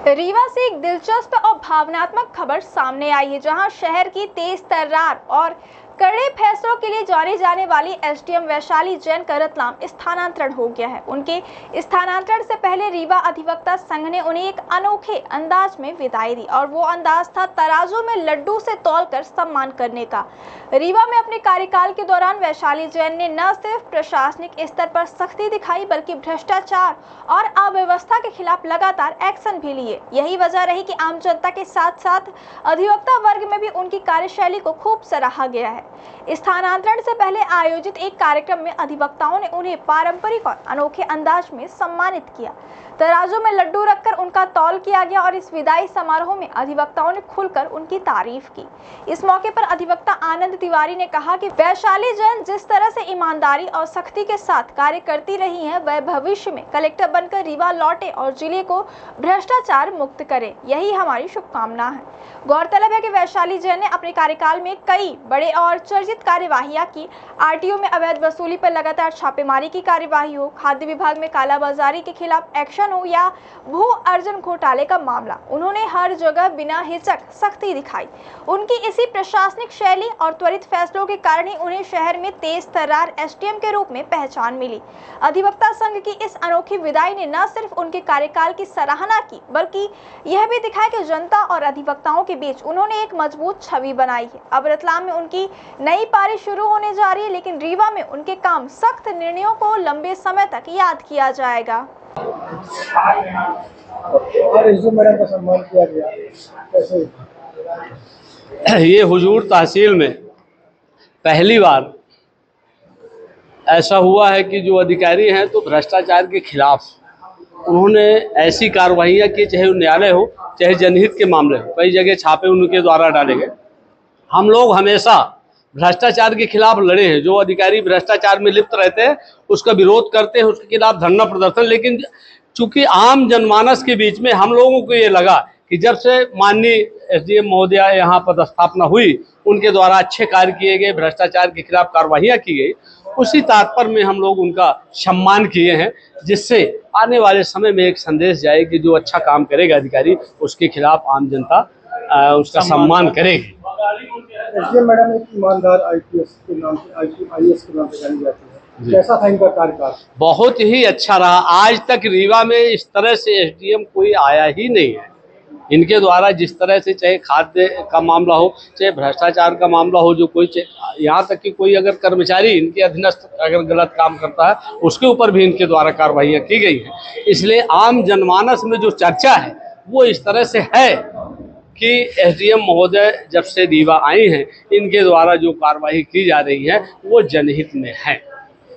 रीवा से एक दिलचस्प और भावनात्मक खबर सामने आई है, जहां शहर की तेज तर्रार और कड़े फैसलों के लिए जानी जाने वाली एसडीएम वैशाली जैन का रतलाम स्थानांतरण हो गया है। उनके स्थानांतरण से पहले रीवा अधिवक्ता संघ ने उन्हें एक अनोखे अंदाज में विदाई दी और वो अंदाज था तराजू में लड्डू से तौलकर सम्मान करने का। रीवा में अपने कार्यकाल के दौरान वैशाली जैन ने न सिर्फ प्रशासनिक स्तर पर सख्ती दिखाई, बल्कि भ्रष्टाचार और अव्यवस्था के खिलाफ लगातार एक्शन भी लिए। यही वजह रही कि आम जनता के साथ साथ अधिवक्ता वर्ग में भी उनकी कार्यशैली को खूब सराहा गया है। स्थानांतरण से पहले आयोजित एक कार्यक्रम में अधिवक्ताओं ने उन्हें पारंपरिक और अनोखे अंदाज में सम्मानित किया। तराजू में लड्डू रखकर उनका तौल किया गया और इस विदाई समारोह में अधिवक्ताओं ने खुलकर उनकी तारीफ की। इस मौके पर अधिवक्ता आनंद तिवारी ने कहा कि वैशाली जैन जिस तरह से ईमानदारी और सख्ती के साथ कार्य करती रही हैं, वह भविष्य में कलेक्टर बनकर रीवा लौटे और जिले को भ्रष्टाचार मुक्त करे, यही हमारी शुभकामना है। गौरतलब है कि वैशाली जैन ने अपने कार्यकाल में कई बड़े और चर्चित कार्यवाहियां की। आरटीओ में अवैध वसूली पर लगातार छापेमारी की कार्यवाही हो, खाद्य विभाग में कालाबाजारी के खिलाफ एक्शन हो या भू अर्जन घोटाले का मामला, उन्होंने हर जगह बिना हिचक सख्ती दिखाई। उनकी इसी प्रशासनिक शैली और त्वरित फैसलों के कारण ही उन्हें शहर में तेज तर्रार एसडीएम के रूप में पहचान मिली। अधिवक्ता संघ की इस अनोखी विदाई ने न सिर्फ उनके कार्यकाल की सराहना की, बल्कि यह भी दिखाया कि जनता और अधिवक्ताओं के बीच उन्होंने एक मजबूत छवि बनाई है। अब रतलाम में उनकी नई पारी शुरू होने जा रही है, लेकिन रीवा में उनके काम, सख्त निर्णयों को लंबे समय तक याद किया जाएगा। और इस मैडम का सम्मान किया गया कैसे? ये हुजूर तहसील में पहली बार ऐसा हुआ है कि जो अधिकारी हैं तो भ्रष्टाचार के खिलाफ उन्होंने ऐसी कार्रवाइयाँ की, चाहे वो न्यायालय हो चाहे जनहित के मामले हो। कई जगह छापे उनके द्वारा डाले गए। हम लोग हमेशा भ्रष्टाचार के खिलाफ लड़े हैं। जो अधिकारी भ्रष्टाचार में लिप्त रहते हैं उसका विरोध करते हैं, उसके खिलाफ धरना प्रदर्शन। लेकिन चूंकि आम जनमानस के बीच में हम लोगों को ये लगा कि जब से माननीय एसडीएम महोदया यहाँ पदस्थापना हुई, उनके द्वारा अच्छे कार्य किए गए, भ्रष्टाचार के खिलाफ कार्रवाइयाँ की गई, उसी तात्पर्य में हम लोग उनका सम्मान किए हैं, जिससे आने वाले समय में एक संदेश जाए कि जो अच्छा काम करेगा अधिकारी, उसके खिलाफ आम जनता उसका सम्मान करेगी। एसडीएम मैडम एक ईमानदार आईपीएस के नाम से, आईएएस के नाम से जानी जाती है। कैसा था इनका कार्यकाल? बहुत ही अच्छा रहा। आज तक रीवा में इस तरह से एसडीएम कोई आया ही नहीं है। इनके द्वारा जिस तरह से, चाहे खाद्य का मामला हो, चाहे भ्रष्टाचार का मामला हो, जो कोई, यहाँ तक कि कोई अगर कर्मचारी इनके अधीनस्थ अगर गलत काम करता है, उसके ऊपर भी इनके द्वारा कार्रवाइयाँ की गई हैं। इसलिए आम जनमानस में जो चर्चा है वो इस तरह से है कि एसडीएम महोदय जब से रीवा आई हैं, इनके द्वारा जो कार्रवाई की जा रही है वो जनहित में है।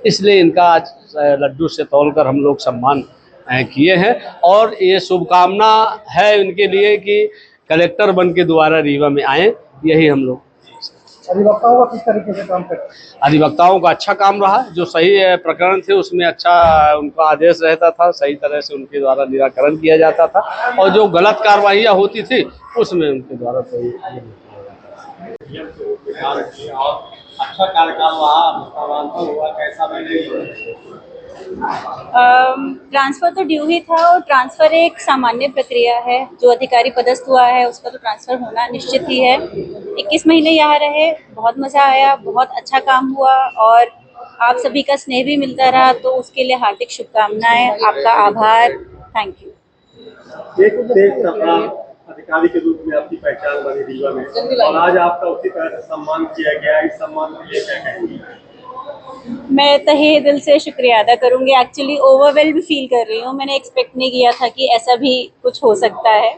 इसलिए इनका आज लड्डू से तौलकर हम लोग सम्मान किए हैं और ये शुभकामना है उनके लिए कि कलेक्टर बन के दोबारा रीवा में आए। यही हम लोग। अधिवक्ताओं का किस तरीके से काम करते हैं? अधिवक्ताओं का अच्छा काम रहा। जो सही प्रकरण थे उसमें अच्छा उनका आदेश रहता था, सही तरह से उनके द्वारा निराकरण किया जाता था, और जो गलत कार्रवाइयाँ होती थी उसमें उनके द्वारा कोई अच्छा कार्यकाल रहा, हुआ कैसा? ट्रांसफ़र तो ड्यू ही था, और ट्रांसफ़र एक सामान्य प्रक्रिया है। जो अधिकारी पदस्थ हुआ है उसका तो ट्रांसफ़र होना निश्चित ही है। 21 महीने यहाँ रहे, बहुत मज़ा आया, बहुत अच्छा काम हुआ और आप सभी का स्नेह भी मिलता रहा, तो उसके लिए हार्दिक शुभकामनाएं, आपका आभार, थैंक यू। एक तेज अधिकारी के रूप में आपकी पहचान बनी रीवा में, और आज आपका उसी तरह से सम्मान किया गया। इस सम्मान के लिए क्या कहेंगी? मैं तहे दिल से शुक्रिया अदा करूंगी। एक्चुअली ओवरवेल्ड फील कर रही हूँ। मैंने एक्सपेक्ट नहीं किया था कि ऐसा भी कुछ हो सकता है।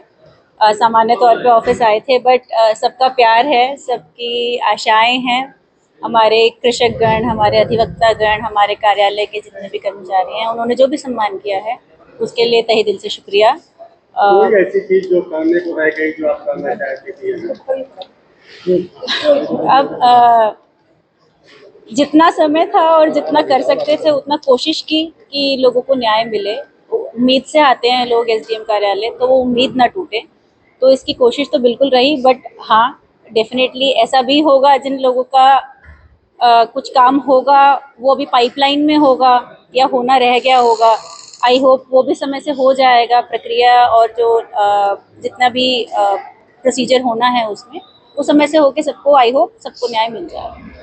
सामान्य तौर पे ऑफिस आए थे, बट सबका प्यार है, सबकी आशाएं हैं। हमारे कृषक गण, हमारे अधिवक्ता गण, हमारे कार्यालय के जितने भी कर्मचारी हैं, उन्होंने जो भी सम्मान किया है उसके लिए तहे दिल से शुक्रिया। कोई ऐसी चीज जो करने को रह गई जो आप करना चाहती थी? अब जितना समय था और जितना कर सकते थे उतना कोशिश की कि लोगों को न्याय मिले। उम्मीद से आते हैं लोग एसडीएम कार्यालय, तो वो उम्मीद ना टूटे, तो इसकी कोशिश तो बिल्कुल रही। बट हाँ, डेफिनेटली ऐसा भी होगा जिन लोगों का कुछ काम होगा वो अभी पाइपलाइन में होगा या होना रह गया होगा, आई होप वो भी समय से हो जाएगा प्रक्रिया, और जो जितना भी प्रोसीजर होना है उसमें वो समय से होके सबको आई होप सबको न्याय मिल जाएगा।